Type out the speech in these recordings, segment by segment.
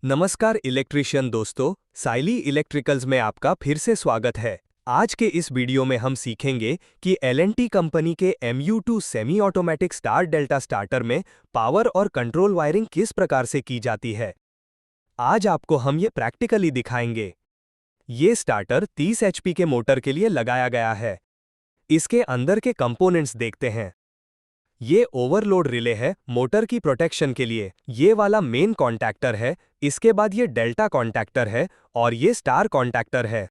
नमस्कार इलेक्ट्रिशियन दोस्तों, साइली इलेक्ट्रिकल्स में आपका फिर से स्वागत है। आज के इस वीडियो में हम सीखेंगे कि L&T कंपनी के MU2 semi automatic star delta starter में पावर और कंट्रोल वायरिंग किस प्रकार से की जाती है। आज आपको हम ये प्रैक्टिकली दिखाएंगे। ये स्टार्टर 30 HP के मोटर के लिए लगाया गया है। इसके अंदर के कंपोनेंट्स देखते हैं। ये ओवरलोड रिले है मोटर की प्रोटेक्शन के लिए। ये वाला मेन कॉन्टैक्टर है, इसके बाद ये डेल्टा कॉन्टैक्टर है और ये स्टार कॉन्टैक्टर है।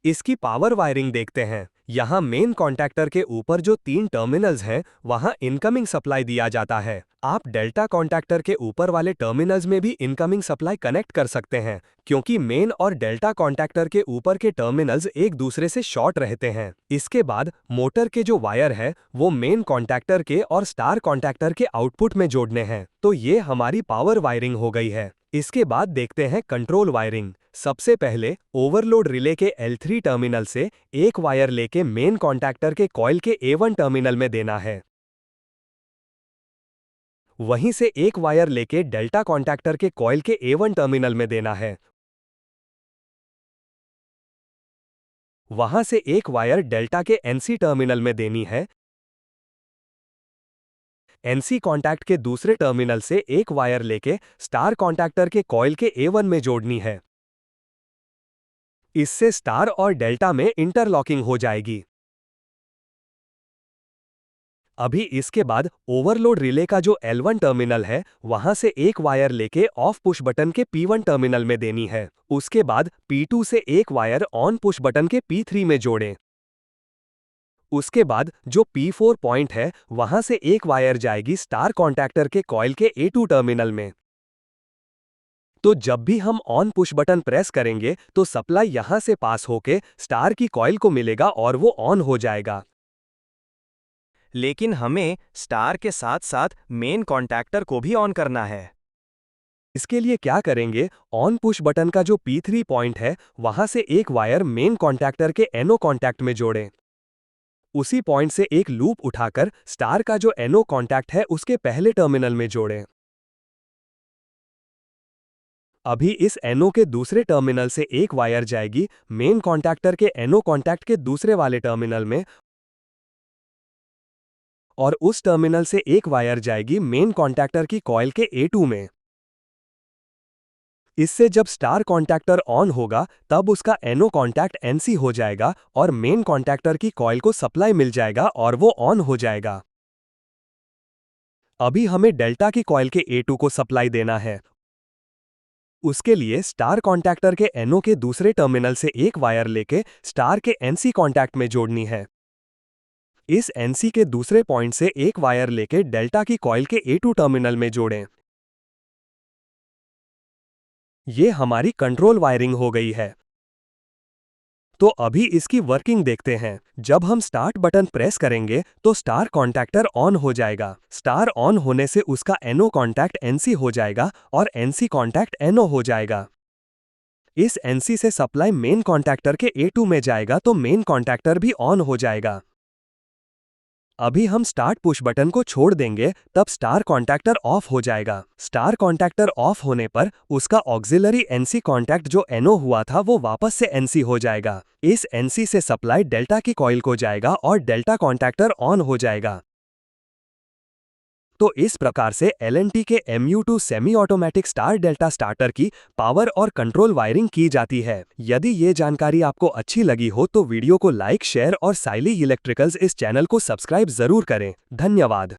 इसकी पावर वायरिंग देखते हैं। यहाँ मेन कॉन्टैक्टर के ऊपर जो 3 टर्मिनल्स हैं, वहाँ इनकमिंग सप्लाई दिया जाता है। आप डेल्टा कॉन्टैक्टर के ऊपर वाले टर्मिनल्स में भी इनकमिंग सप्लाई कनेक्ट कर सकते हैं, क्योंकि मेन और डेल्टा कॉन्टैक्टर के ऊपर के टर्मिनल्स एक दूसरे से शॉर्ट रहते हैं। इसके बाद मोटर के जो वायर है वो मेन कॉन्टैक्टर के और स्टार कॉन्टैक्टर के आउटपुट में जोड़ने हैं। तो ये हमारी पावर वायरिंग हो गई है। इसके बाद देखते हैं कंट्रोल वायरिंग। सबसे पहले ओवरलोड रिले के L3 टर्मिनल से एक वायर लेके मेन कॉन्टैक्टर के कॉइल के A1 टर्मिनल में देना है। वहीं से एक वायर लेके डेल्टा कॉन्टैक्टर के कॉइल के A1 टर्मिनल में देना है। वहां से एक वायर डेल्टा के NC टर्मिनल में देनी है। NC कॉन्टैक्ट के दूसरे टर्मिनल से एक वायर लेके स्टार कॉन्टैक्टर के कॉइल के A1 में जोड़नी है। इससे स्टार और डेल्टा में इंटरलॉकिंग हो जाएगी। अभी इसके बाद ओवरलोड रिले का जो L1 टर्मिनल है, वहां से एक वायर लेके ऑफ पुश बटन के P1 टर्मिनल में देनी है। उसके बाद P2 से एक वायर ऑन पुश बटन के P3 में जोड़ें। उसके बाद जो P4 पॉइंट है, वहां से एक वायर जाएगी स्टार कॉन्टैक्टर के कॉइल के A2 टर्मिनल में। तो जब भी हम ऑन पुश बटन प्रेस करेंगे तो सप्लाई यहां से पास होके स्टार की कॉइल को मिलेगा और वो ऑन हो जाएगा। लेकिन हमें स्टार के साथ साथ मेन कॉन्टैक्टर को भी ऑन करना है। इसके लिए क्या करेंगे, ऑन पुश बटन का जो P3 पॉइंट है, वहां से एक वायर मेन कॉन्टैक्टर के NO कॉन्टैक्ट में जोड़ें। उसी पॉइंट से एक लूप उठाकर स्टार का जो NO कॉन्टैक्ट है उसके पहले टर्मिनल में जोड़ें। अभी इस NO के दूसरे टर्मिनल से एक वायर जाएगी मेन कॉन्टैक्टर के NO कॉन्टैक्ट के दूसरे वाले टर्मिनल में, और उस टर्मिनल से एक वायर जाएगी मेन कॉन्टैक्टर की कॉइल के A2 में। इससे जब स्टार कॉन्टैक्टर ऑन होगा तब उसका NO कॉन्टैक्ट NC हो जाएगा और मेन कॉन्टैक्टर की कॉइल को सप्लाई मिल जाएगा और वो ऑन हो जाएगा। अभी हमें डेल्टा की कॉइल के A2 को सप्लाई देना है। उसके लिए स्टार कॉन्टैक्टर के NO के दूसरे टर्मिनल से एक वायर लेके स्टार के NC कॉन्टैक्ट में जोड़नी है। इस NC के दूसरे पॉइंट से एक वायर लेके डेल्टा की कॉइल के A2 टर्मिनल में जोड़ें। ये हमारी कंट्रोल वायरिंग हो गई है। तो अभी इसकी वर्किंग देखते हैं। जब हम स्टार्ट बटन प्रेस करेंगे तो स्टार कॉन्टैक्टर ऑन हो जाएगा। स्टार ऑन होने से उसका NO कॉन्टैक्ट NC हो जाएगा और NC कॉन्टैक्ट NO हो जाएगा। इस NC से सप्लाई मेन कॉन्टैक्टर के A2 में जाएगा तो मेन कॉन्टैक्टर भी ऑन हो जाएगा। अभी हम स्टार्ट पुश बटन को छोड़ देंगे, तब स्टार कॉन्टैक्टर ऑफ हो जाएगा। स्टार कॉन्टैक्टर ऑफ होने पर उसका ऑक्सिलरी NC कॉन्टैक्ट जो NO हुआ था वो वापस से NC हो जाएगा। इस NC से सप्लाई डेल्टा की कॉइल को जाएगा और डेल्टा कॉन्टैक्टर ऑन हो जाएगा। तो इस प्रकार से L&T के MU2 semi automatic star delta starter की पावर और कंट्रोल वायरिंग की जाती है। यदि ये जानकारी आपको अच्छी लगी हो तो वीडियो को लाइक, शेयर और साइली इलेक्ट्रिकल्स इस चैनल को सब्सक्राइब जरूर करें। धन्यवाद।